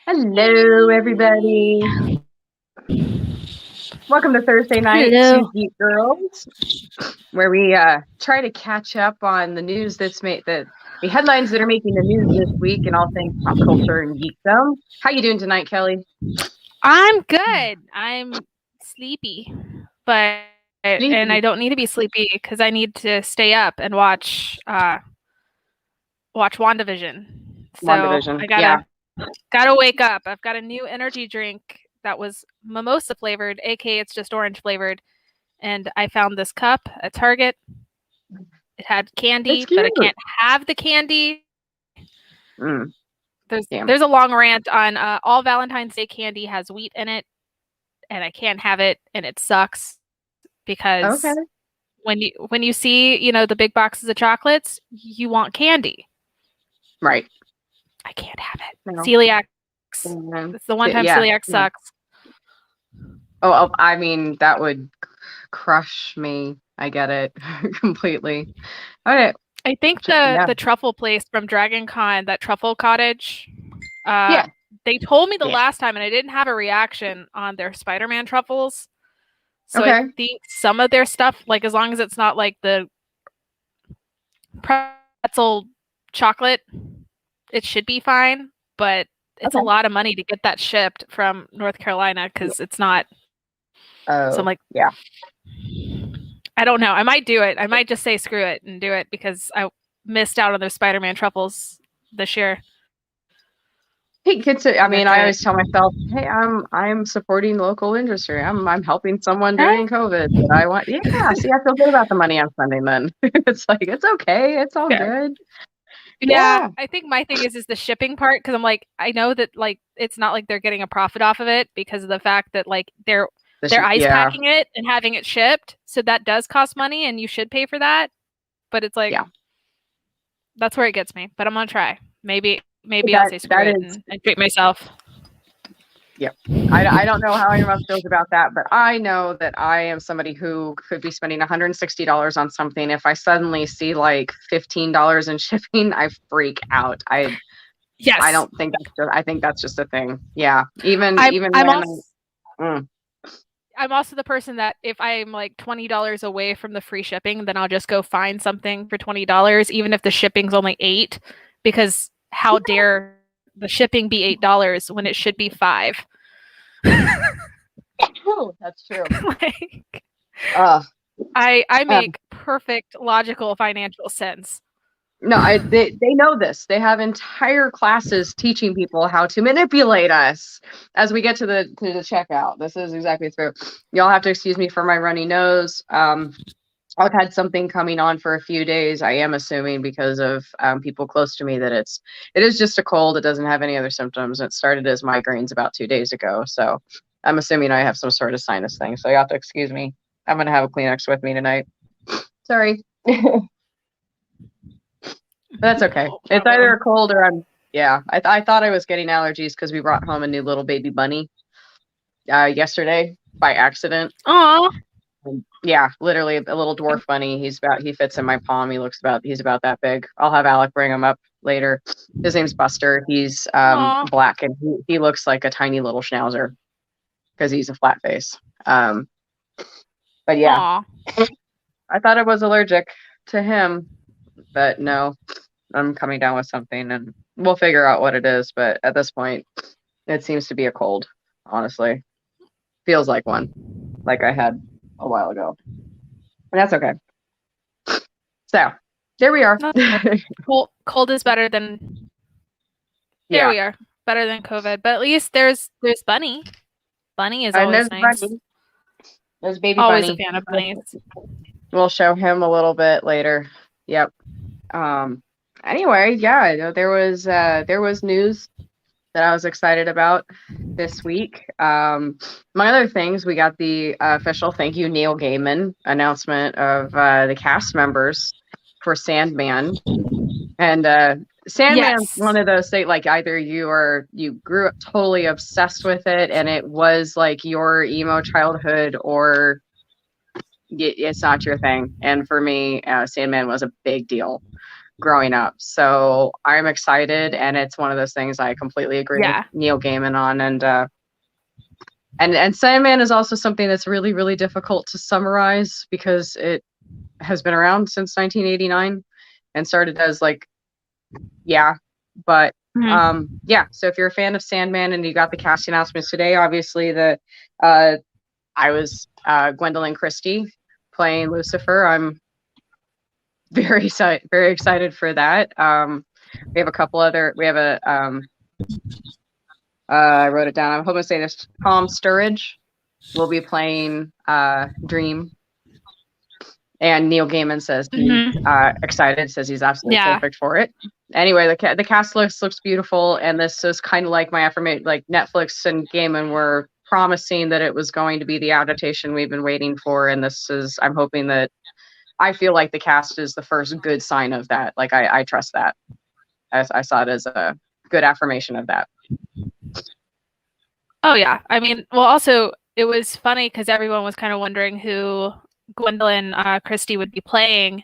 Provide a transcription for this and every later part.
Hello, everybody. Welcome to Thursday night, Hello. Two Geek Girls, where we try to catch up on the news that's made the headlines that are making the news this week, and all things pop culture and geekdom. How you doing tonight, Kelly? I'm good. I'm sleepy, but and I Sleepy. don't need to be sleepy because I need to stay up and watch WandaVision. So WandaVision. I Yeah. gotta wake up. I've got a new energy drink that was mimosa flavored, aka it's just orange flavored, and I found this cup at Target. It had It's candy, but I cute. can't have the candy. Mm, damn. There's a long rant on all Valentine's Day candy has wheat in it, and I can't have it, and it sucks Okay. because when you see the big boxes of chocolates, you want candy. Right. I can't have it. No. Celiac. Mm, It's the one time yeah. celiac Yeah. sucks. I mean, that would crush me. I get it completely. All right. I think Yeah. the truffle place from Dragon Con, that truffle cottage, Yeah. they told me the Yeah. last time, and I didn't have a reaction on their Spider-Man truffles. So I Okay. think some of their stuff, like as long as it's not like the pretzel chocolate, it should be fine. But it's a Okay. lot of money to get that shipped from North Carolina because it's not. So I'm Oh, like, yeah. I don't know. I might do it. I might just say screw it and do it because I missed out on those Spider-Man truffles this year. Hey, I And they're mean, I good. always tell myself, hey, I'm supporting local industry. I'm helping someone Right? during COVID. But I want, yeah, see, I feel good about the money I'm spending then. It's like, it's okay. It's all Yeah. good. Yeah, Yeah. I think my thing is the shipping part because I'm like, I know that like it's not like they're getting a profit off of it because of the fact that like they're ice Yeah. packing it and having it shipped. So that does cost money and you should pay for that. But it's like Yeah. that's where it gets me. But I'm gonna try. Maybe I'll That say screw that it is, and treat myself. yeah. I don't know how anyone else feels about that, but I know that I am somebody who could be spending $160 on something. If I suddenly see like $15 in shipping, I freak out. I Yes. don't think I think that's just a thing. Yeah. Even I'm even I'm when also mm, I'm also the person that if I'm like $20 away from the free shipping, then I'll just go find something for $20, even if the shipping's only $8, because how dare the shipping be $8 when it should be $5? that's true. Like, Uh, I um, make perfect logical financial sense. no, they know this. They have entire classes teaching people how to manipulate us as we get to the checkout. This is exactly true. Y'all have to excuse me for my runny nose. I've had something coming on for a few days. I am assuming because of people close to me that it is just a cold. It doesn't have any other symptoms. It started as migraines about 2 days ago. So I'm assuming I have some sort of sinus thing. So you have to excuse me. I'm gonna have a Kleenex with me tonight. Sorry. That's okay. No It's either a problem. cold or yeah. I thought I was getting allergies because we brought home a new little baby bunny yesterday by accident. Aw. Yeah, literally a little dwarf bunny. He fits in my palm. He's about that big. I'll have Alec bring him up later. His name's Buster. He's Aw. black and he looks like a tiny little schnauzer because he's a flat face. But yeah, Aw. I thought I was allergic to him, but no, I'm coming down with something and we'll figure out what it is. But at this point, it seems to be a cold, honestly. Feels like one, like I had a while ago. And that's okay. So there we are. That's good. Cold is better than there Yeah. we are. Better than COVID. But at least there's Bunny. Bunny is And always there's nice. Bunny. There's baby Always a Bunny. fan of bunnies. We'll show him a little bit later. Yep. Um anyway, yeah, there was news that I was excited about this week. Among other things, we got the official thank you Neil Gaiman announcement of the cast members for Sandman. And Sandman's one Yes. of those things like either you grew up totally obsessed with it and it was like your emo childhood, or it's not your thing. And for me, Sandman was a big deal. growing up. So I'm excited, and it's one of those things I completely agree with Neil Gaiman on. And Sandman is also something that's really, really difficult to summarize because it has been around since 1989 and started as like, but so if you're a fan of Sandman and you got the casting announcements today, obviously I was Gwendolyn Christie playing Lucifer. I'm very excited for that. We have a couple other, I wrote it down. I'm hoping to say this. Tom Sturridge will be playing Dream. And Neil Gaiman says he's excited, says he's absolutely perfect for it. Anyway, the cast looks beautiful, and this is kind of like my affirmation. Like Netflix and Gaiman were promising that it was going to be the adaptation we've been waiting for, and I'm hoping that. I feel like the cast is the first good sign of that. Like I trust that. I saw it as a good affirmation of that. Oh yeah, I mean, well, also it was funny because everyone was kind of wondering who Gwendolyn Christie would be playing,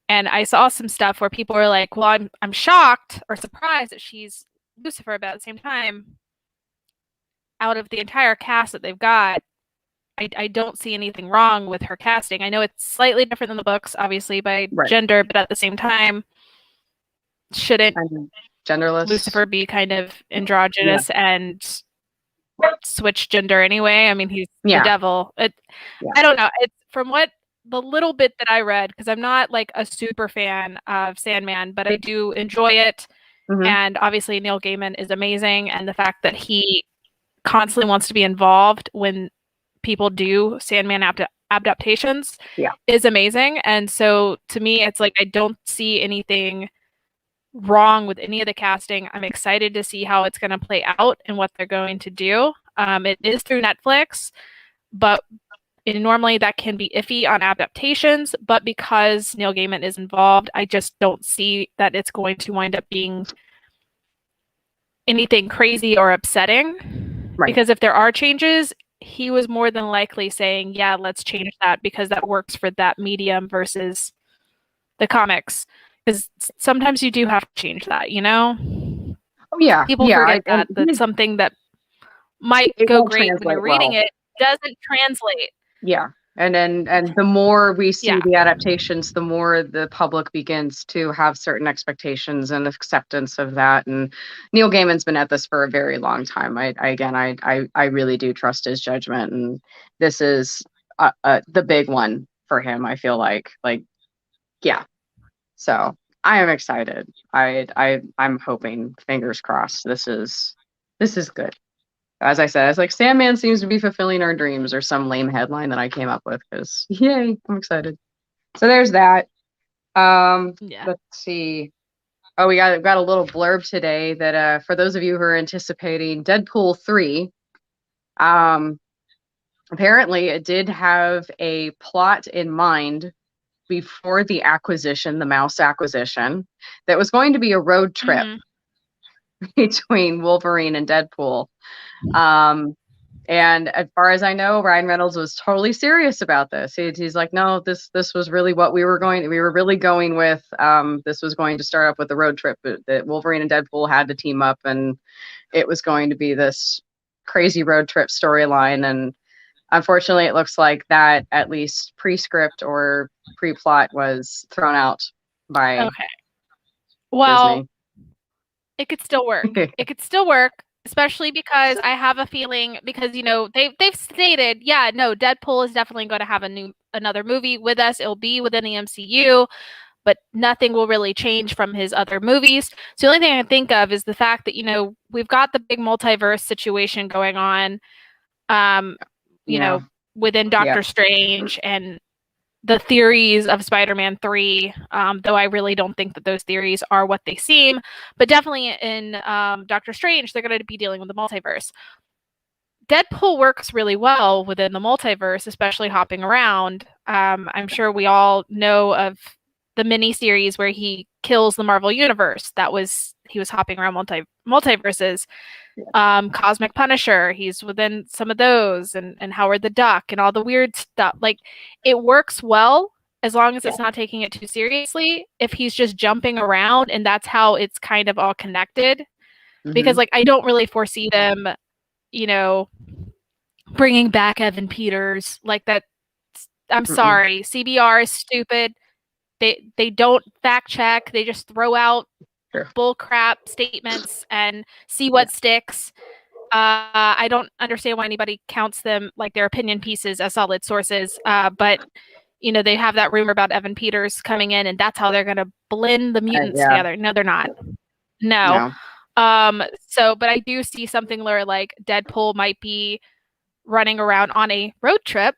and I saw some stuff where people were like, "Well, I'm shocked or surprised that she's Lucifer," but at the same time, out of the entire cast that they've got, I don't see anything wrong with her casting. I know it's slightly different than the books, obviously by gender, but at the same time, shouldn't genderless Lucifer be kind of androgynous and switch gender anyway? I mean, he's the devil. I don't know. It's from what the little bit that I read, because I'm not like a super fan of Sandman, but I do enjoy it. And obviously Neil Gaiman is amazing, and the fact that he constantly wants to be involved when people do Sandman adaptations is amazing. And so to me, it's like I don't see anything wrong with any of the casting. I'm excited to see how it's going to play out and what they're going to do. It is through Netflix, but normally that can be iffy on adaptations, but because Neil Gaiman is involved, I just don't see that it's going to wind up being anything crazy or upsetting. Because if there are changes, he was more than likely saying, yeah, let's change that because that works for that medium versus the comics. Because sometimes you do have to change that, you know? Oh, yeah. People forget that something that might go great when you're reading it doesn't translate. Yeah. And the more we see the adaptations, the more the public begins to have certain expectations and acceptance of that. And Neil Gaiman's been at this for a very long time. I really do trust his judgment, and this is the big one for him. I feel like. So I am excited. I'm hoping, fingers crossed, this is good. As I said, it's like Sandman seems to be fulfilling our dreams, or some lame headline that I came up with, because yay, I'm excited. So there's that. Let's see. Oh, we got a little blurb today that for those of you who are anticipating Deadpool 3, apparently it did have a plot in mind before the mouse acquisition, that was going to be a road trip between Wolverine and Deadpool. And as far as I know, Ryan Reynolds was totally serious about this. He's like, no, this was really what we were really going with. This was going to start up with the road trip that Wolverine and Deadpool had to team up, and it was going to be this crazy road trip storyline. And unfortunately, it looks like that at least pre-script or pre-plot was thrown out by Disney. It could still work. It could still work, especially because I have a feeling, because, you know, they've stated, Deadpool is definitely going to have another movie with us. It'll be within the MCU, but nothing will really change from his other movies. So the only thing I think of is the fact that, you know, we've got the big multiverse situation going on. You know, within Doctor Strange and the theories of Spider-Man 3, though I really don't think that those theories are what they seem, but definitely in Doctor Strange, they're going to be dealing with the multiverse. Deadpool works really well within the multiverse, especially hopping around. I'm sure we all know of the miniseries where he kills the Marvel Universe. He was hopping around multiverses. Cosmic Punisher, he's within some of those, and Howard the Duck and all the weird stuff. Like, it works well as long as it's not taking it too seriously. If he's just jumping around and that's how it's kind of all connected, because like I don't really foresee them, you know, bringing back Evan Peters like that. I'm sorry, CBR is stupid. They don't fact check. They just throw out bull crap statements and see what sticks. I don't understand why anybody counts them like their opinion pieces as solid sources. But you know, they have that rumor about Evan Peters coming in, and that's how they're going to blend the mutants together. No, they're not. No. So, but I do see something where like Deadpool might be running around on a road trip,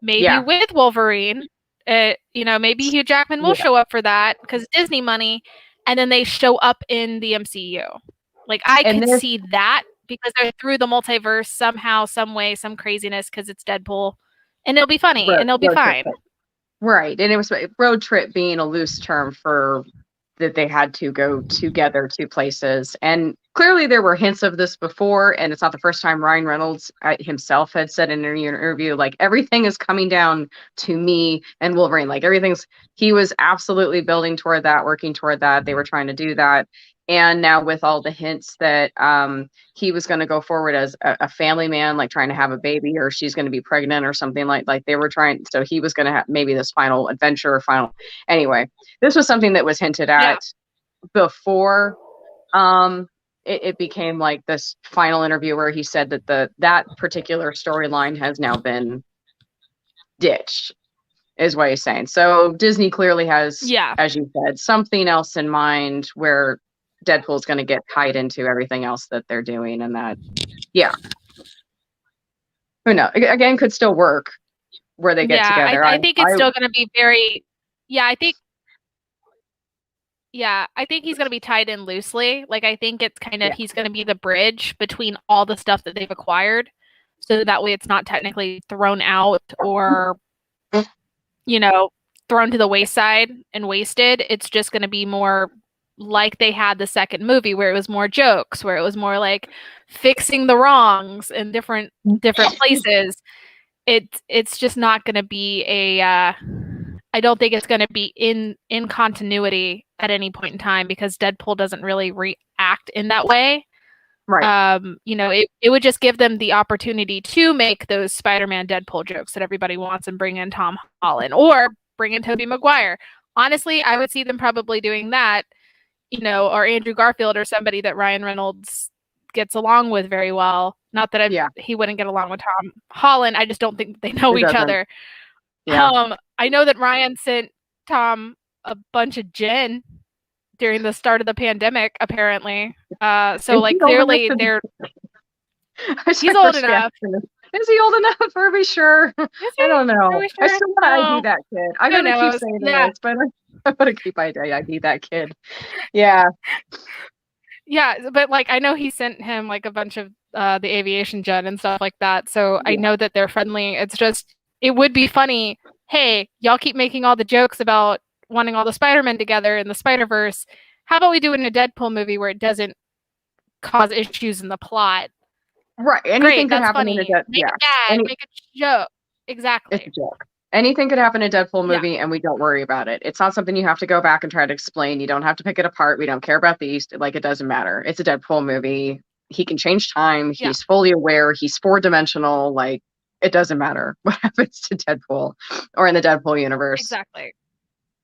maybe with Wolverine. You know, maybe Hugh Jackman will show up for that because Disney money, and then they show up in the MCU. Like I could see that because they're through the multiverse somehow, some way, some craziness because it's Deadpool, and it'll be funny and it'll be fine. Right, and it was road trip being a loose term for that they had to go together to places. And clearly there were hints of this before, and it's not the first time. Ryan Reynolds himself had said in an interview, like, everything is coming down to me and Wolverine. Like, he was absolutely building toward that, working toward that. They were trying to do that. And now with all the hints that he was going to go forward as a family man, like trying to have a baby, or she's going to be pregnant or something like they were trying. So he was going to have maybe this final adventure or final. Anyway, this was something that was hinted at before it became like this final interview where he said that that particular storyline has now been ditched, is what he's saying. So Disney clearly has, as you said, something else in mind where Deadpool's going to get tied into everything else that they're doing, and that, who knows? Again, could still work where they get together. I think it's still going to be very, I think he's going to be tied in loosely. Like, I think it's kind of, he's going to be the bridge between all the stuff that they've acquired, so that way it's not technically thrown out or, you know, thrown to the wayside and wasted. It's just going to be more like they had the second movie, where it was more jokes, where it was more like fixing the wrongs in different places. It's just not going to be a I don't think it's going to be in continuity at any point in time, because Deadpool doesn't really react in that way. Right. You know, it would just give them the opportunity to make those Spider-Man Deadpool jokes that everybody wants and bring in Tom Holland or bring in Tobey Maguire. Honestly, I would see them probably doing that, you know, or Andrew Garfield, or somebody that Ryan Reynolds gets along with very well. Not that he wouldn't get along with Tom Holland. I just don't think they know each other. I know that Ryan sent Tom a bunch of gin during the start of the pandemic, apparently. So like clearly he's old enough. Is he old enough? Are we sure? I don't know. Sure? I still want to ID that kid. I'm going to keep saying this, but I'm going to keep ID that kid. Yeah. Yeah, but like I know he sent him like a bunch of the aviation jet and stuff like that. So I know that they're friendly. It's just, it would be funny. Hey, y'all keep making all the jokes about wanting all the Spider-Men together in the Spider-Verse. How about we do it in a Deadpool movie where it doesn't cause issues in the plot? Right. Anything could happen in a Deadpool. Make a joke. Exactly. It's a joke. Anything could happen in a Deadpool movie, and we don't worry about it. It's not something you have to go back and try to explain. You don't have to pick it apart. We don't care about the East. Like, it doesn't matter. It's a Deadpool movie. He can change time. He's fully aware. He's 4-dimensional. Like, it doesn't matter what happens to Deadpool or in the Deadpool universe. Exactly.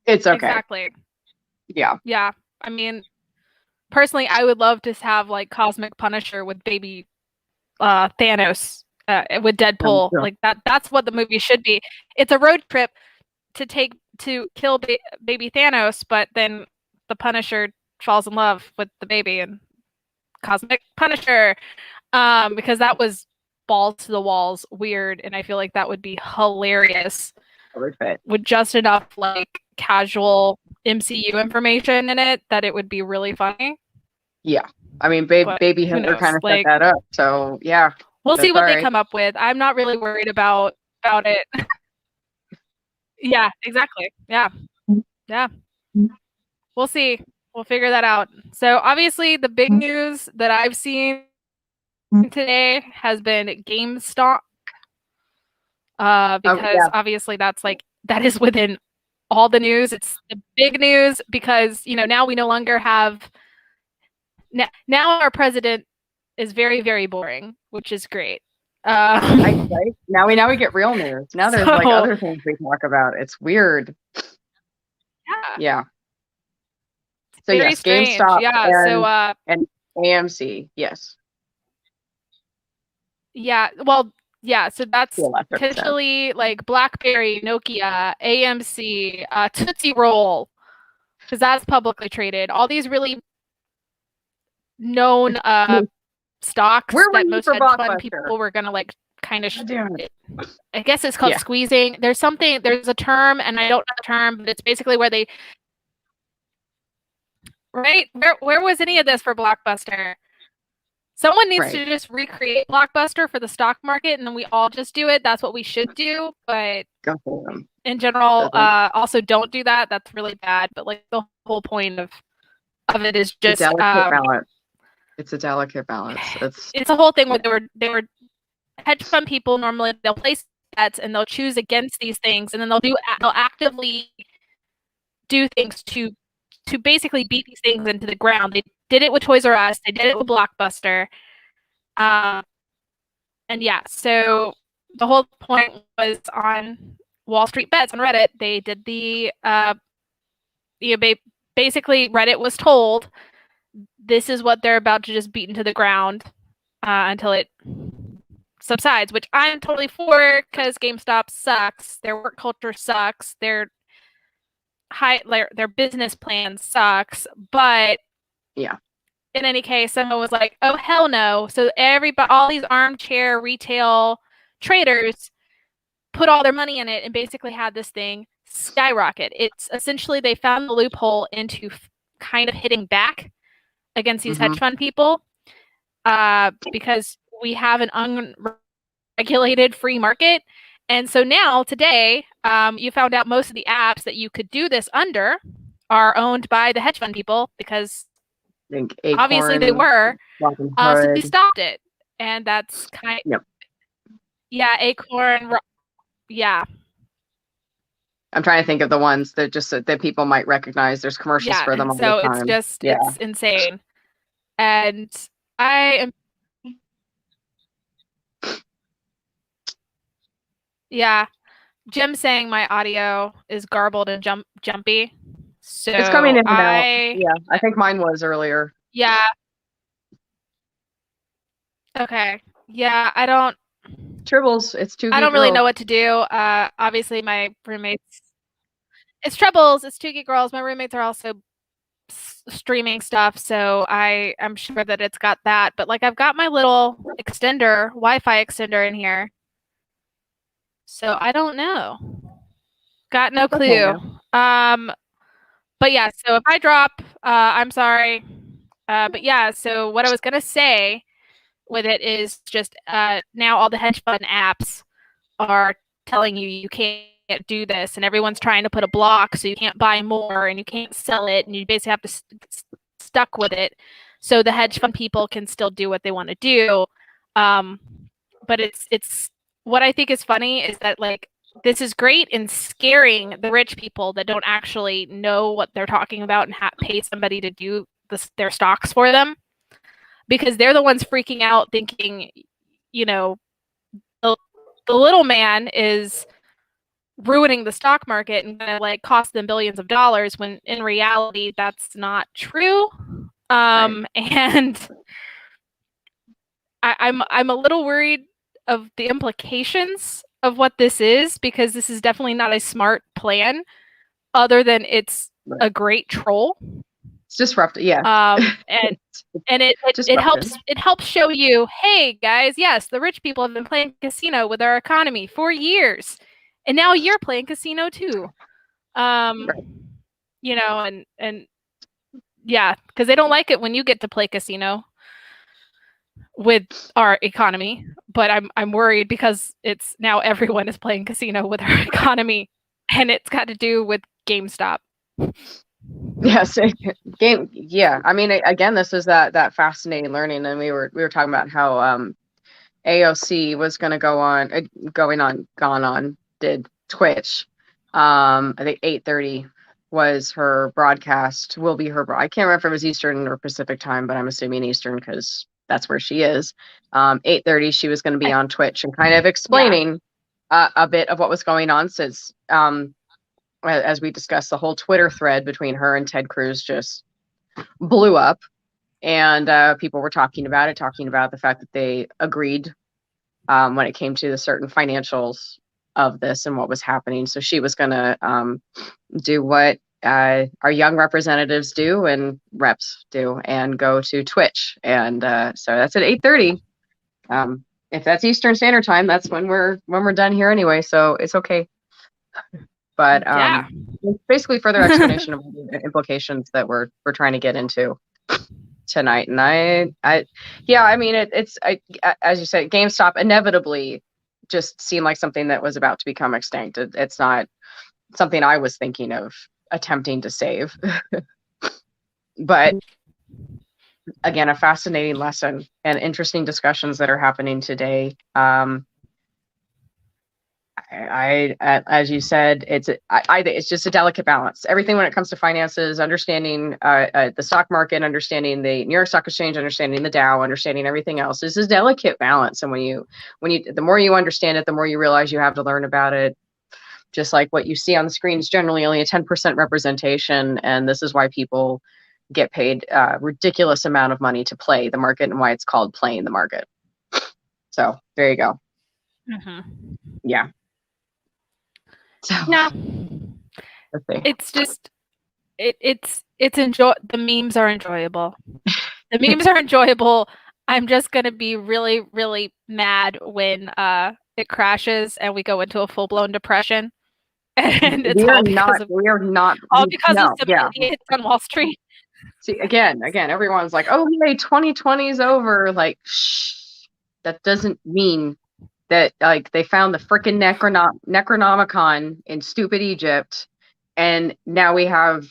It's okay. Exactly. Yeah. Yeah. I mean, personally, I would love to have like Cosmic Punisher with baby Thanos with Deadpool. Like that's what the movie should be. It's a road trip to kill baby Thanos, but then the Punisher falls in love with the baby and Cosmic Punisher, because that was balls to the walls weird, and I feel like that would be hilarious with just enough like casual MCU information in it that it would be really funny. Yeah, I mean, baby Hitler kind of set that up, so yeah, we'll see what they come up with. I'm not really worried about it. Yeah, exactly. Yeah. We'll see. We'll figure that out. So obviously the big news that I've seen today has been GameStop, because obviously that's like that is within all the news. It's the big news because, now we no longer have, now our president is very, very boring, which is great. Right? Now we get real news. Now there's like other things we talk about. It's weird. Yeah. So very yes, strange. GameStop and AMC, yes. Yeah, well, yeah, so that's To a lesser extent. potentially like BlackBerry, Nokia, AMC, Tootsie Roll, because that's publicly traded. All these really known stocks Where were that you most for hedge fund Blockbuster? people were gonna like kind of. God I guess it's called Yeah. squeezing. There's a term, and I don't know the term, but it's basically where they. Right? Where was any of this for Blockbuster? Someone needs Right. to just recreate Blockbuster for the stock market, and then we all just do it. That's what we should do. But Go for them. in general, also don't do that. That's really bad. But like the whole point of it is just a delicate balance. It's a delicate balance. It's a whole thing where they were hedge fund people. Normally they'll place bets and they'll choose against these things, and then they'll actively do things to basically beat these things into the ground. They did it with Toys R Us. They did it with Blockbuster. And yeah, so the whole point was on Wall Street Bets on Reddit. They did the basically Reddit was told this is what they're about to just beat into the ground until it subsides, which I'm totally for because GameStop sucks. Their work culture sucks. Their business plan sucks. But yeah. In any case, someone was like, "Oh hell no!" So all these armchair retail traders put all their money in it and basically had this thing skyrocket. It's essentially they found the loophole into kind of hitting back against these hedge fund people because we have an unregulated free market. And so now, today, you found out most of the apps that you could do this under are owned by the hedge fund people because Acorn, obviously they were. So they stopped it. And that's kind of... Yep. Yeah, Acorn... Yeah. I'm trying to think of the ones that just that people might recognize. There's commercials for them all the time. So it's just, it's insane. And I am... Yeah. Jim's saying my audio is garbled and jumpy. So it's coming in and out. Yeah, I think mine was earlier. Yeah. Okay. Yeah, I don't... Tribbles. It's Two Geek Girls. I don't really know what to do. Obviously, my roommates... It's Tribbles. It's Two Geek Girls. My roommates are also streaming stuff, so I'm sure that it's got that. But like, I've got my little Wi-Fi extender in here. So I don't know. Got no clue. Okay, but yeah, so if I drop, I'm sorry. But yeah, so what I was gonna say with it is just now all the hedge fund apps are telling you can't do this, and everyone's trying to put a block so you can't buy more and you can't sell it, and you basically have to stuck with it so the hedge fund people can still do what they want to do. But it's what I think is funny is that like this is great in scaring the rich people that don't actually know what they're talking about and pay somebody to do their stocks for them, because they're the ones freaking out thinking, the little man is ruining the stock market and gonna like cost them billions of dollars, when in reality that's not true. Right. And I'm a little worried of the implications of what this is, because this is definitely not a smart plan, other than it's a great troll. It's disruptive, yeah. And it helps show you, hey guys, yes, the rich people have been playing casino with our economy for years, and now you're playing casino too. Right. And yeah, because they don't like it when you get to play casino with our economy. But I'm worried because it's now everyone is playing casino with our economy, and it's got to do with GameStop. Yes, game. Yeah, I mean, again, this is that fascinating learning, and we were talking about how AOC was going to gone on did Twitch, I think 8:30 was her broadcast. Will be her. I can't remember if it was Eastern or Pacific time, but I'm assuming Eastern because that's where she is. 8:30, she was going to be on Twitch and kind of explaining a bit of what was going on, since as we discussed, the whole Twitter thread between her and Ted Cruz just blew up, and people were talking about the fact that they agreed when it came to the certain financials of this and what was happening. So she was going to do what our young representatives do and reps do, and go to Twitch. And so that's at 8:30. If that's Eastern Standard Time, that's when we're done here anyway. So it's okay. But it's basically further explanation of the implications that we're trying to get into tonight. And I mean, it's as you said, GameStop inevitably just seemed like something that was about to become extinct. It's not something I was thinking of attempting to save. But again, a fascinating lesson and interesting discussions that are happening today. I as you said, it's just a delicate balance. Everything when it comes to finances, understanding the stock market, understanding the New York Stock Exchange, understanding the Dow, understanding everything else. This is a delicate balance, and when you the more you understand it, the more you realize you have to learn about it. Just like what you see on the screen is generally only a 10% representation, and this is why people get paid a ridiculous amount of money to play the market, and why it's called playing the market. So there you go. Yeah. So yeah, it's just it's the memes are enjoyable. The memes are enjoyable. I'm just gonna be really, really mad when it crashes and we go into a full-blown depression. And it's all because of some idiots on Wall Street. See, again, everyone's like, "Oh, hey, 2020 is over." Like, shh, that doesn't mean that like they found the frickin' Necronomicon in stupid Egypt, and now we have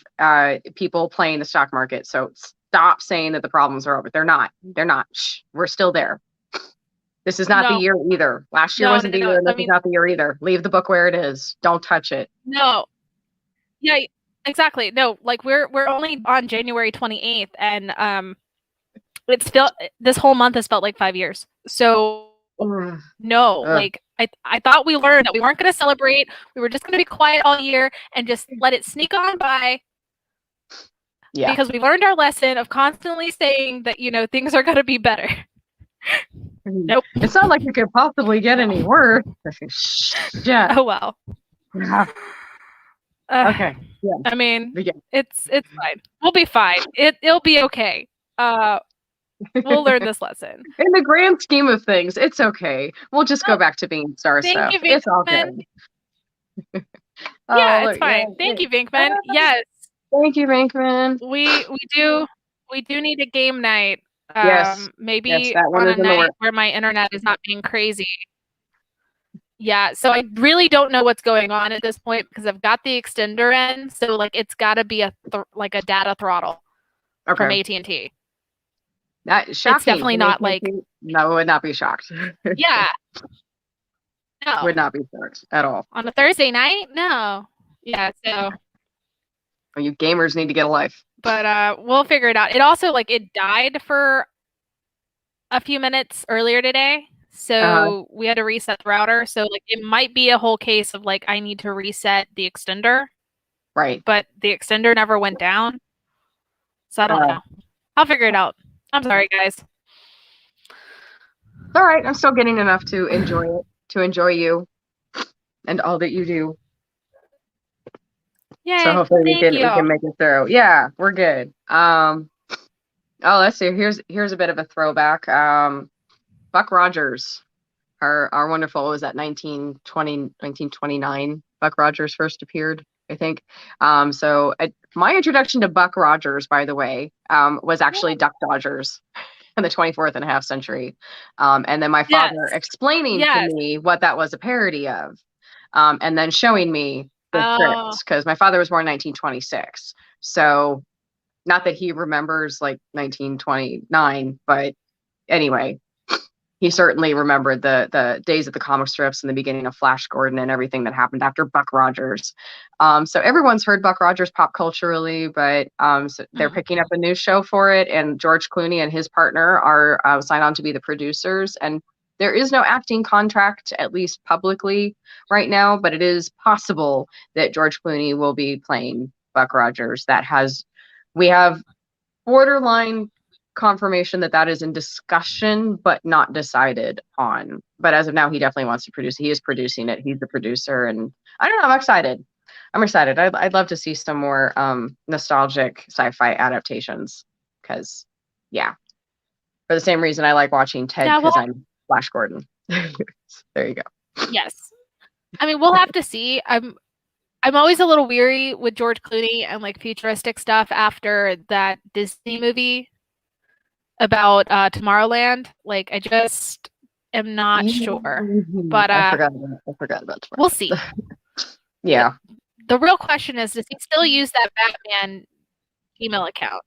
people playing the stock market. So stop saying that the problems are over. They're not. Shh, we're still there. This is not the year either. Last year wasn't the year, and this is not the year either. Leave the book where it is. Don't touch it. No. Yeah, exactly. No, like we're only on January 28th, and it's still, this whole month has felt like 5 years. So no, like I thought we learned that we weren't going to celebrate. We were just going to be quiet all year and just let it sneak on by. Yeah. Because we learned our lesson of constantly saying that, things are going to be better. Nope. It's not like it could possibly get any worse. Yeah. Oh well. Yeah. Okay. Yeah. I mean, it's fine. We'll be fine. It'll be okay. We'll learn this lesson. In the grand scheme of things, it's okay. We'll just go back to being star stuff. It's all good. Yeah, it's fine. Thank you, Vinkman. Yes. Thank you, Vinkman. We do need a game night. Maybe on a night where my internet is not being crazy. Yeah, so I really don't know what's going on at this point because I've got the extender in, so like it's got to be a data throttle from AT&T. That shocking. It's definitely not like. No, I would not be shocked. Yeah. No. Would not be shocked at all. On a Thursday night? No. Yeah, so. Well, you gamers need to get a life. But we'll figure it out. It also, it died for a few minutes earlier today. So we had to reset the router. So, it might be a whole case of, I need to reset the extender. Right. But the extender never went down. So I don't know. I'll figure it out. I'm sorry, guys. All right. I'm still getting enough to enjoy it, to enjoy you and all that you do. Yay, so hopefully we can make it through. Yeah, we're good. Let's see. Here's a bit of a throwback. Buck Rogers, our wonderful, was that 1929 Buck Rogers first appeared, I think. My introduction to Buck Rogers, by the way, was actually Duck Dodgers in the 24th and a half century. And then my father explaining to me what that was a parody of, and then showing me the script, because my father was born in 1926. So not that he remembers 1929, but anyway, he certainly remembered the days of the comic strips and the beginning of Flash Gordon and everything that happened after Buck Rogers. So everyone's heard Buck Rogers pop culturally, but so they're picking up a new show for it, and George Clooney and his partner are signed on to be the producers. And there is no acting contract, at least publicly right now, but it is possible that George Clooney will be playing Buck Rogers. We have borderline confirmation that is in discussion, but not decided on. But as of now, he definitely wants to produce. He is producing it. He's the producer, and I don't know. I'm excited. I'd love to see some more nostalgic sci-fi adaptations, because, yeah, for the same reason I like watching Ted, because I'm Flash Gordon. There you go. Yes, I mean, we'll have to see. I'm always a little weary with George Clooney and like futuristic stuff after that Disney movie about Tomorrowland. Like, I just am not sure. But I forgot about Tomorrowland. We'll see. Yeah. The real question is, does he still use that Batman email account?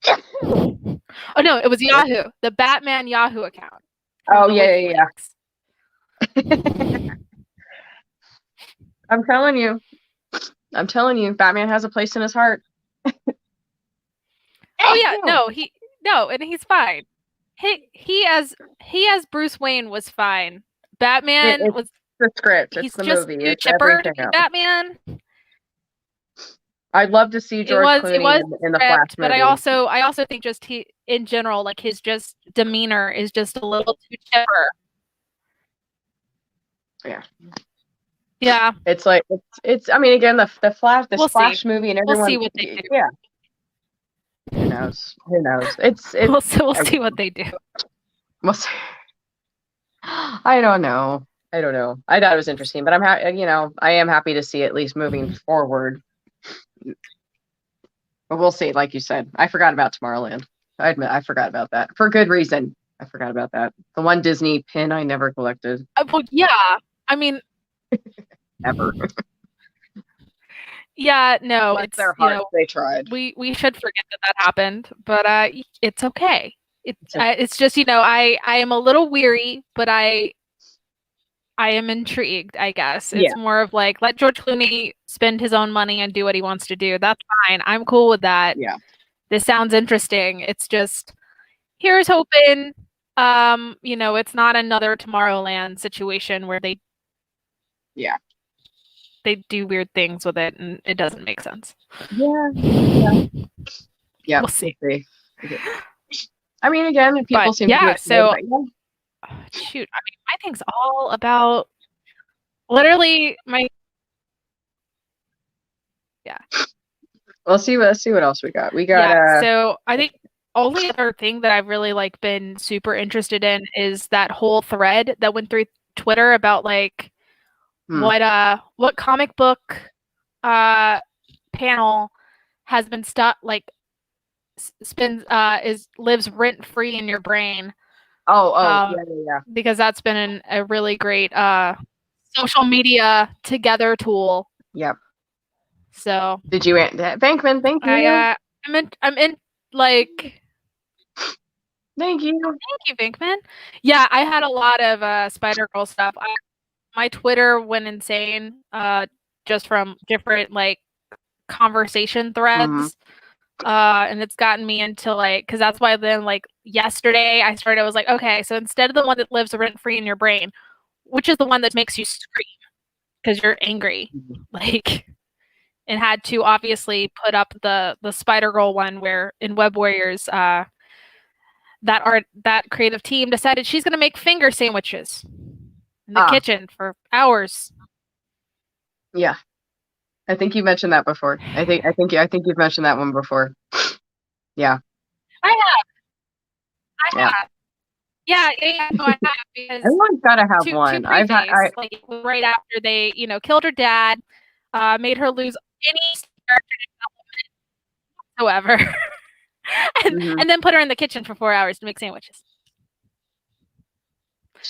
Oh no, it was Yahoo. The Batman Yahoo account. Oh yeah. I'm telling you, Batman has a place in his heart. Oh yeah, and he's fine. He as Bruce Wayne was fine. Batman was the script. He's it's the just movie. Too it's chipper to be else. Batman. I'd love to see George Clooney in the Flash movie. But I also think just he in general, like his just demeanor is just a little too chipper. Yeah. Yeah. It's like it's I mean, again, the Flash Flash movie, and everyone, we'll see what they do. Yeah. Who knows? It's we'll see what they do. We'll see. I don't know. I thought it was interesting, but I am happy to see at least moving forward. But we'll see. Like you said, I forgot about Tomorrowland. I admit I forgot about that for good reason. I forgot about that. The one Disney pin I never collected. Well, yeah. I mean, ever. Yeah, no, it's their heart. They tried. We should forget that happened, but it's okay. It's just I am a little weary, but I am intrigued. I guess it's more of like, let George Clooney spend his own money and do what he wants to do. That's fine. I'm cool with that. Yeah. This sounds interesting. It's just, here's hoping. It's not another Tomorrowland situation where they do weird things with it and it doesn't make sense. Yeah. We'll see. I mean, again, people seem to be shoot. I mean, my thing's all about literally my. Yeah. Let's see what else we got. So I think only other thing that I've really been super interested in is that whole thread that went through Twitter about what comic book panel has been stuck lives rent free in your brain. Yeah. Because that's been a really great social media together tool. Yep. So did you Bankman? Thank you. I'm in Thank you. Thank you, Bankman. Yeah, I had a lot of Spider-Girl stuff. My Twitter went insane just from different conversation threads. And it's gotten me into because that's why then yesterday I was like, okay, so instead of the one that lives rent free in your brain, which is the one that makes you scream because you're angry, and had to obviously put up the Spider-Girl one where in Web Warriors that creative team decided she's gonna make finger sandwiches in the kitchen for hours. Yeah. I think you mentioned that before. I think you've mentioned that one before. Yeah. I have. Yeah. No, I have, because everyone's got to have one. Right after they, killed her dad, made her lose any character development whatsoever, and then put her in the kitchen for 4 hours to make sandwiches.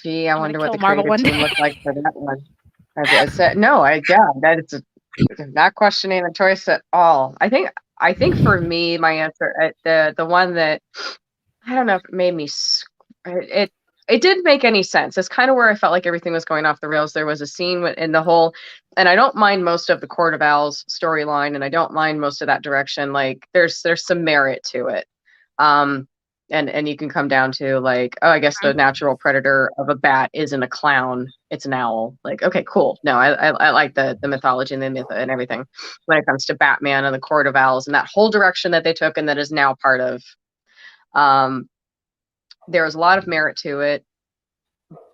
Gee, I wonder what the creative team looked like for that one. I said no. That is not questioning the choice at all. I think for me, my answer, the one that I don't know if it made me it didn't make any sense. It's kind of where I felt like everything was going off the rails. There was a scene in the whole, and I don't mind most of the Court of Owls storyline, and I don't mind most of that direction. Like there's some merit to it. And you can come down to like, oh, I guess the natural predator of a bat isn't a clown, it's an owl. Like, okay, cool. No, I like the mythology and the myth and everything when it comes to Batman and the Court of Owls and that whole direction that they took and that is now part of. There was a lot of merit to it,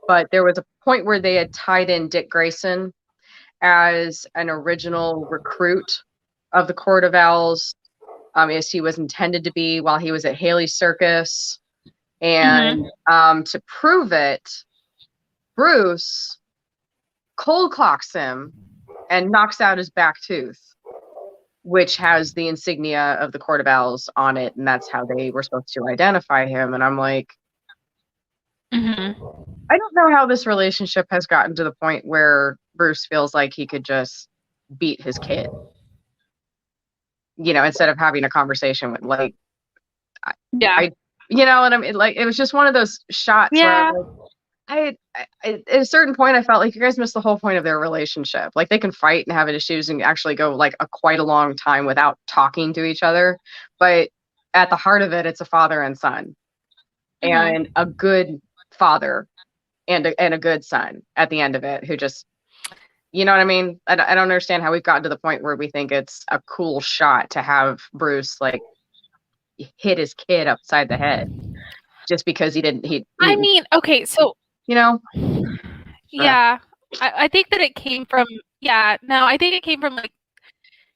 but there was a point where they had tied in Dick Grayson as an original recruit of the Court of Owls, as he was intended to be while he was at Haley's Circus. And to prove it, Bruce cold clocks him and knocks out his back tooth, which has the insignia of the Court of Owls on it, and that's how they were supposed to identify him. And I'm like, I don't know how this relationship has gotten to the point where Bruce feels like he could just beat his kid, instead of having a conversation with like, and I mean, like, it was just one of those shots where I at a certain point I felt like you guys missed the whole point of their relationship. Like they can fight and have issues and actually go like quite a long time without talking to each other, but at the heart of it, it's a father and son, and a good father and a good son at the end of it, who just, you know what I mean? I don't understand how we've gotten to the point where we think it's a cool shot to have Bruce like hit his kid upside the head just because he didn't. I mean, okay, so yeah, I think that it came from I think it came from like,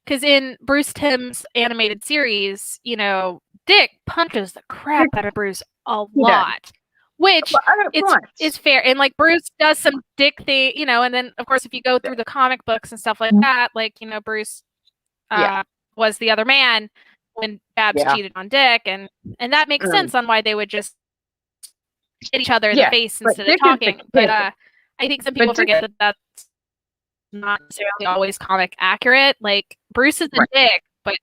because in Bruce Timm's animated series, Dick punches the crap out of Bruce a lot. Which is fair. And like Bruce does some Dick thing, and then of course if you go through the comic books and stuff like that, like, Bruce was the other man when Babs cheated on Dick, and that makes sense on why they would just hit each other in the face instead of talking. But I think some people forget that that's not necessarily always comic accurate. Like Bruce is a dick, but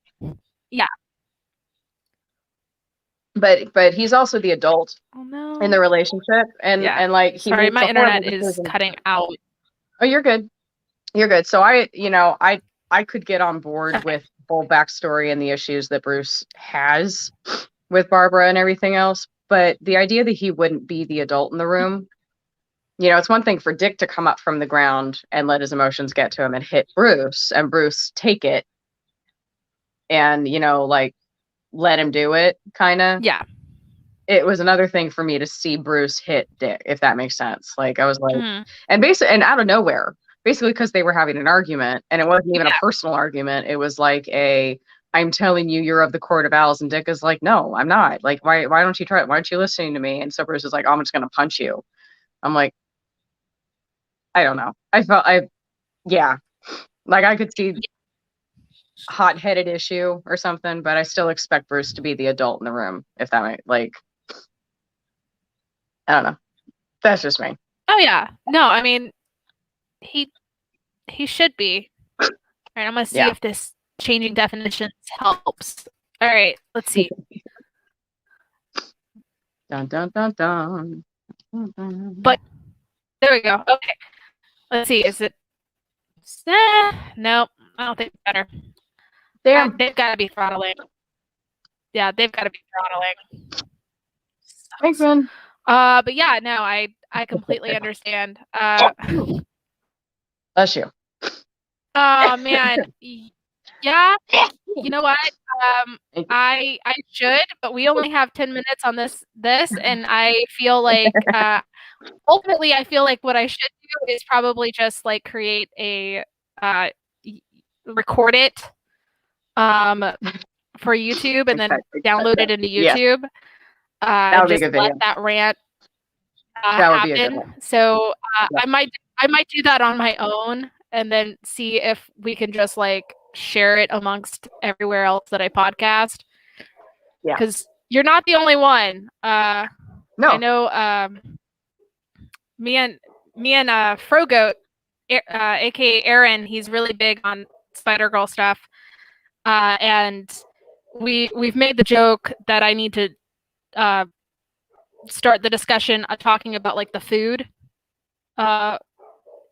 But he's also the adult in the relationship, and like sorry, my internet is cutting out. Oh, you're good. So I could get on board with full backstory and the issues that Bruce has with Barbara and everything else, but the idea that he wouldn't be the adult in the room, it's one thing for Dick to come up from the ground and let his emotions get to him and hit Bruce, and Bruce take it and like let him do it, kind of. Yeah. It was another thing for me to see Bruce hit Dick, if that makes sense. Like I was like, and out of nowhere, basically because they were having an argument, and it wasn't even a personal argument. It was like I'm telling you, you're of the Court of Owls, and Dick is like, no, I'm not. Like, why don't you try it? Why aren't you listening to me? And so Bruce is like, oh, I'm just gonna punch you. I'm like, I don't know. Like I could see hot-headed issue or something, but I still expect Bruce to be the adult in the room, if that might, like, I don't know. That's just me. Oh yeah. No, I mean, he should be. All right, I'm gonna see if this changing definitions helps. All right, let's see. Dun dun dun dun. But there we go. Okay, let's see. Is it? Nope. I don't think it's better. Damn. They've got to be throttling. Yeah, they've got to be throttling. Thanks, man. But yeah, no, I completely understand. Bless you. Oh man, yeah. You know what? I should, but we only have 10 minutes on this, and I feel like ultimately, I feel like what I should do is probably just like create a record it for YouTube and then download it into YouTube. That would be a good video. Let that rant that would be a happen. good one. So I might do that on my own and then see if we can just like share it amongst everywhere else that I podcast. Yeah, because you're not the only one. No, I know. Me and Frogoat, aka Aaron, he's really big on Spider-Girl stuff, and we've made the joke that I need to start the discussion talking about like the food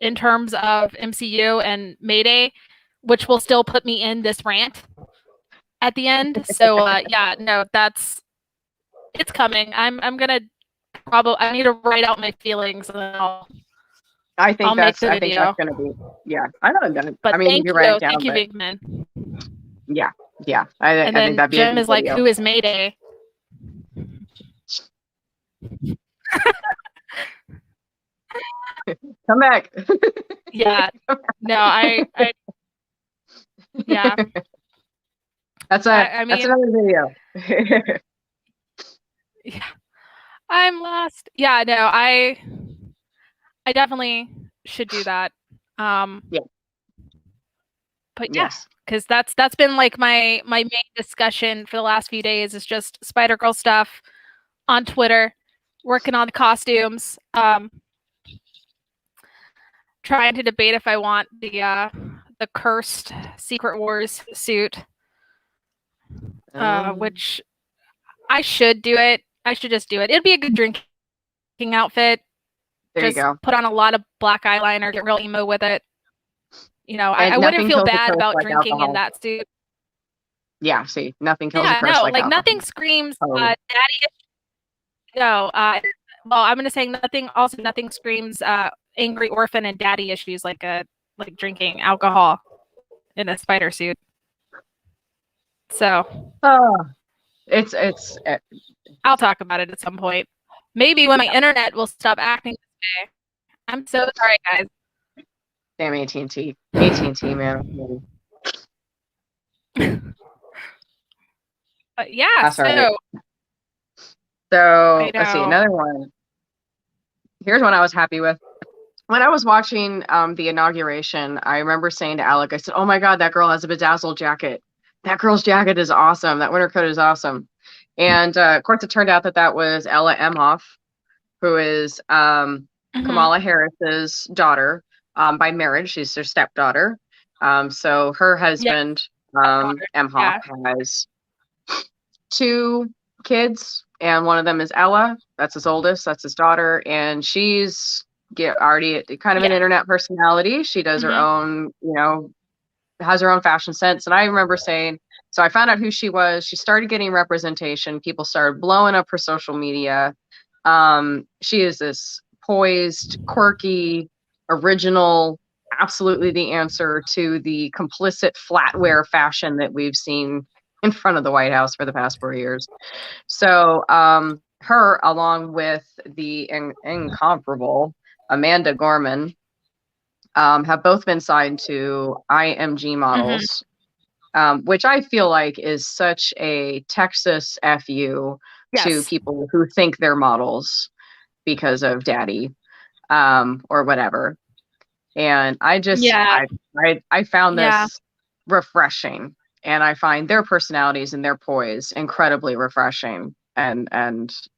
in terms of MCU and Mayday, which will still put me in this rant at the end. So yeah, no, it's coming. I'm gonna I need to write out my feelings and then I'll make the video. I think that's gonna be, yeah. I know I'm gonna. But I mean, you can write it down. Thank you, but Big Man. yeah. And I then think that'd be Jim a good is like, video. "Who is Mayday?" Come back. Yeah. No, yeah. That's another video. Yeah. I'm lost. Yeah, no, I definitely should do that. Yeah. But yeah, because that's been like my main discussion for the last few days is just Spider-Girl stuff on Twitter, working on the costumes, trying to debate if I want the cursed Secret Wars suit, which I should do it. I should just do it. It'd be a good drinking outfit. There just you go. Put on a lot of black eyeliner, get real emo with it. You know, I wouldn't feel bad about like drinking alcohol in that suit. Yeah, see, nothing kills a curse like alcohol. Nothing screams daddy. No, well, I'm gonna say nothing screams angry orphan and daddy issues like drinking alcohol in a spider suit. So, it's I'll talk about it at some point. Maybe when my internet will stop acting this way. I'm so sorry, guys. Damn AT&T, man. But yeah, so let's see, another one. Here's one I was happy with. When I was watching the inauguration, I remember saying to Alec, I said, "Oh my God, that girl has a bedazzled jacket. That girl's jacket is awesome. That winter coat is awesome." And of course, it turned out that was Ella Emhoff, who is Kamala Harris's daughter by marriage. She's her stepdaughter. So her husband, Emhoff, has 2 kids, and one of them is Ella. That's his oldest. That's his daughter, and she's already kind of an internet personality. She does her own, has her own fashion sense. And I remember saying, so I found out who she was. She started getting representation. People started blowing up her social media. She is this poised, quirky, original, absolutely the answer to the complicit flatware fashion that we've seen in front of the White House for the past 4 years. So her, along with the incomparable Amanda Gorman, have both been signed to IMG Models, which I feel like is such a Texas FU to people who think they're models because of daddy or whatever. And I just, I found this refreshing, and I find their personalities and their poise incredibly refreshing. And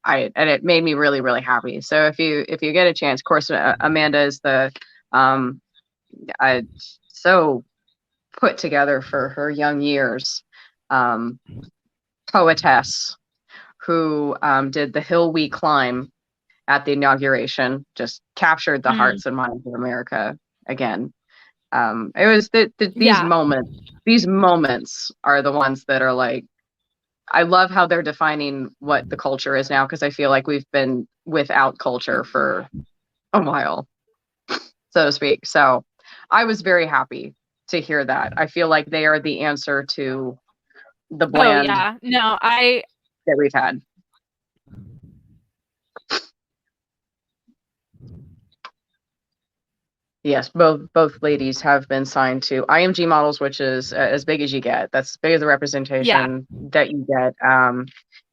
it made me really, really happy. So if you get a chance, of course, Amanda is the so put together for her young years poetess who did The Hill We Climb at the inauguration, just captured the hearts and minds of America again. It was these moments are the ones that are like, I love how they're defining what the culture is now, because I feel like we've been without culture for a while, so to speak. So I was very happy to hear that. I feel like they are the answer to the bland that we've had. Yes, both ladies have been signed to IMG Models, which is as big as you get. That's as big as the representation that you get.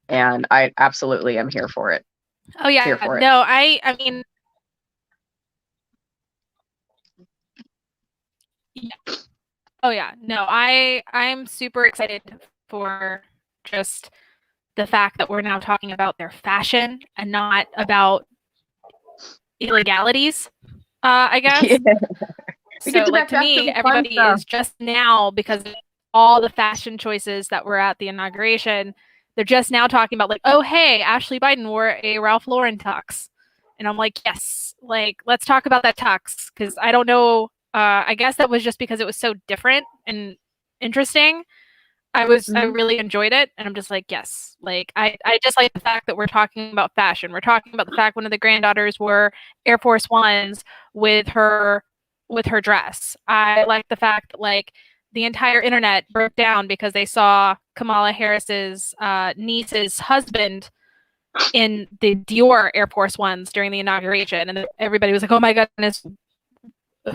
And I absolutely am here for it. Oh yeah, here for it. No, I mean, oh yeah, no, I'm super excited for just the fact that we're now talking about their fashion and not about illegalities. I guess. So, like, to me, everybody is just now, because of all the fashion choices that were at the inauguration, they're just now talking about like, oh, hey, Ashley Biden wore a Ralph Lauren tux. And I'm like, yes, like, let's talk about that tux. Because I don't know. I guess that was just because it was so different and interesting. I really enjoyed it. And I'm just like, yes, like, I just like the fact that we're talking about fashion. We're talking about the fact one of the granddaughters wore Air Force Ones with her dress. I like the fact that, like, the entire internet broke down because they saw Kamala Harris's niece's husband in the Dior Air Force Ones during the inauguration, and everybody was like, "Oh my goodness,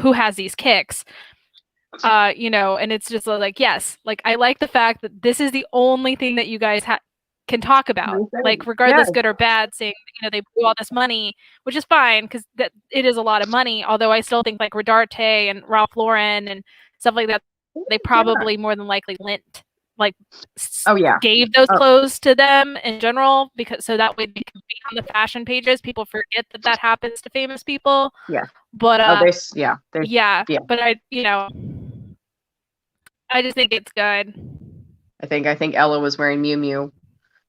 who has these kicks?" And it's just like, yes, like, I like the fact that this is the only thing that you guys can talk about, like, regardless, good or bad, saying they blew all this money, which is fine because that it is a lot of money. Although I still think like Rodarte and Ralph Lauren and stuff like that, they probably more than likely lent, like, gave those clothes to them in general, because so that way they can be on the fashion pages. People forget that happens to famous people. Yeah. But but I just think it's good. I think Ella was wearing Miu Miu.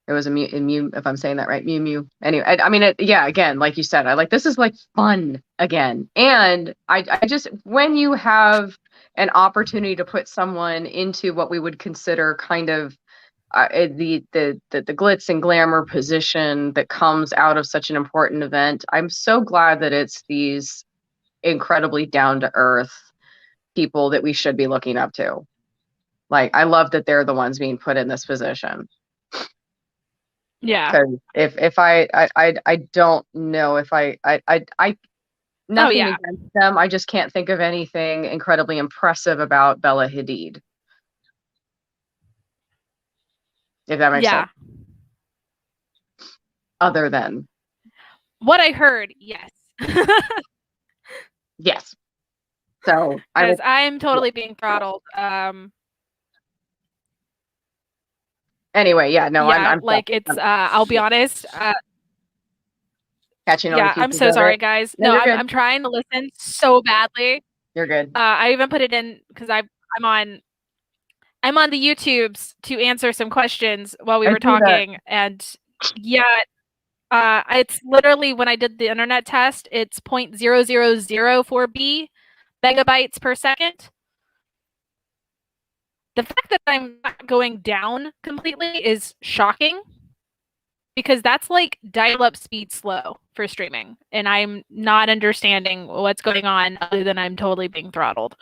It was a Miu, if I'm saying that right, Miu Miu. Anyway, I mean, again, like you said, I like, this is like fun again. And I just, when you have an opportunity to put someone into what we would consider kind of the glitz and glamour position that comes out of such an important event, I'm so glad that it's these incredibly down to earth people that we should be looking up to. Like, I love that they're the ones being put in this position. Yeah. Because if I don't know if I nothing against them. I just can't think of anything incredibly impressive about Bella Hadid. If that makes sense. Other than what I heard, yes. Yes. So I'm totally being throttled. Anyway, I'm like, it's I'll be honest. Catching on. I'm so sorry, guys. No, I'm trying to listen so badly. You're good. I even put it in because I'm on the YouTubes to answer some questions while we were talking, and it's literally, when I did the internet test, it's 0.0004 megabytes per second. The fact that I'm not going down completely is shocking, because that's like dial-up speed slow for streaming, and I'm not understanding what's going on other than I'm totally being throttled.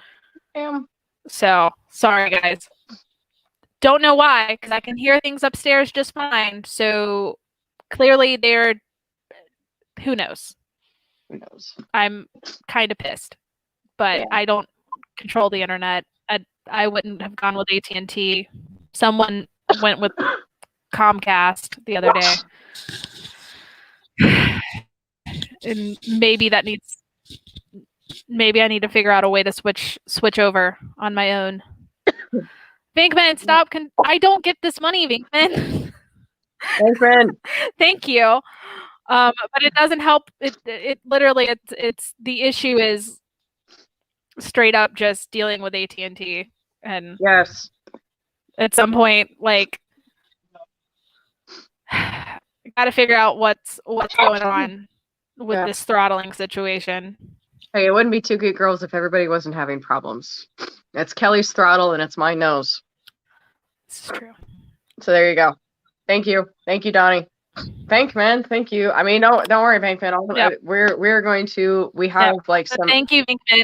Damn. So, sorry, guys. Don't know why, because I can hear things upstairs just fine. So, clearly who knows? Who knows? I'm kind of pissed, but I don't control the internet. I wouldn't have gone with AT&T. Someone went with Comcast the other day. And maybe I need to figure out a way to switch over on my own. Vinkman, stop. I don't get this money, Vinkman. Vinkman. Thank you. But it doesn't help. It literally, it's the issue is straight up just dealing with AT&T, and yes, at some point, like, got to figure out what's going on with this throttling situation. Hey, it wouldn't be Two Geek Girls if everybody wasn't having problems. It's Kelly's throttle and it's my nose. This is true. So there you go. Thank you, Donnie. Bankman, thank you. I mean, don't worry, Bankman. Yep. We're going to. We have like some. Thank you, Bankman.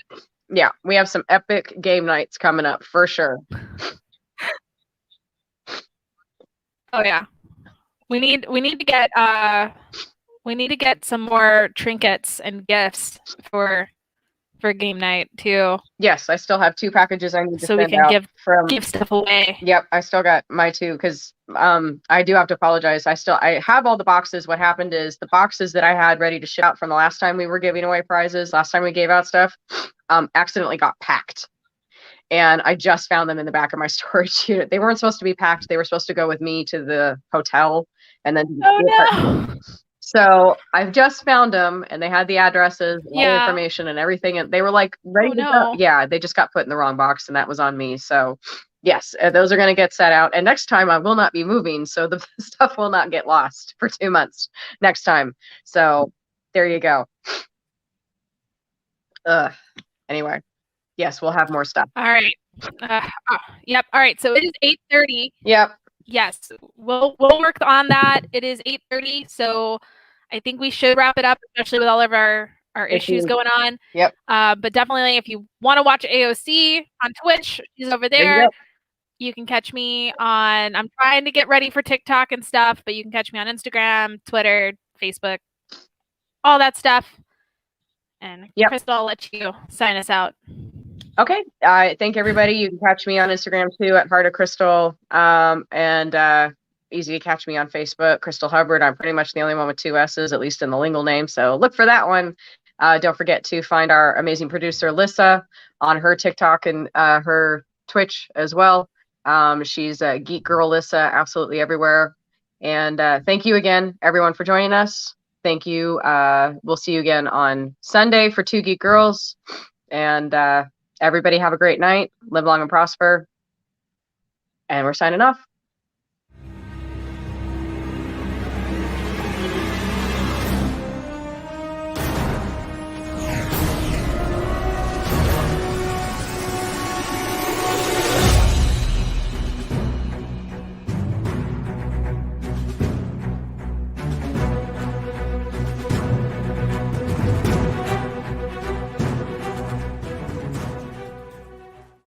Yeah, we have some epic game nights coming up for sure. Oh yeah, we need to get some more trinkets and gifts for game night too. Yes, I still have 2 packages I need to send out. So we can give stuff away. Yep, I still got my 2 because I do have to apologize. I have all the boxes. What happened is the boxes that I had ready to ship out from the last time we were giving away prizes, last time we gave out stuff, accidentally got packed. And I just found them in the back of my storage unit. They weren't supposed to be packed. They were supposed to go with me to the hotel. And then no. So I've just found them, and they had the addresses, all the information and everything. And they were like ready to go. Yeah, they just got put in the wrong box, and that was on me. So Yes, those are going to get set out. And next time I will not be moving, so the stuff will not get lost for 2 months next time. So there you go. Anyway, yes, we'll have more stuff. All right. Yep. All right. So it is 8:30. Yep. Yes, we'll work on that. It is 8:30, so I think we should wrap it up, especially with all of our issues going on. Yep. But definitely, if you want to watch AOC on Twitch, she's over there. You can catch me on. I'm trying to get ready for TikTok and stuff, but you can catch me on Instagram, Twitter, Facebook, all that stuff. And Crysstal, I'll let you sign us out. Okay. Thank everybody. You can catch me on Instagram too at Heart of Crysstal. And easy to catch me on Facebook, Crysstal Hubbard. I'm pretty much the only one with 2 S's, at least in the lingual name. So look for that one. Don't forget to find our amazing producer, Lissa, on her TikTok and her Twitch as well. She's a Geek Girl Lissa, absolutely everywhere. And thank you again, everyone, for joining us. Thank you. We'll see you again on Sunday for Two Geek Girls. And everybody have a great night. Live long and prosper. And we're signing off.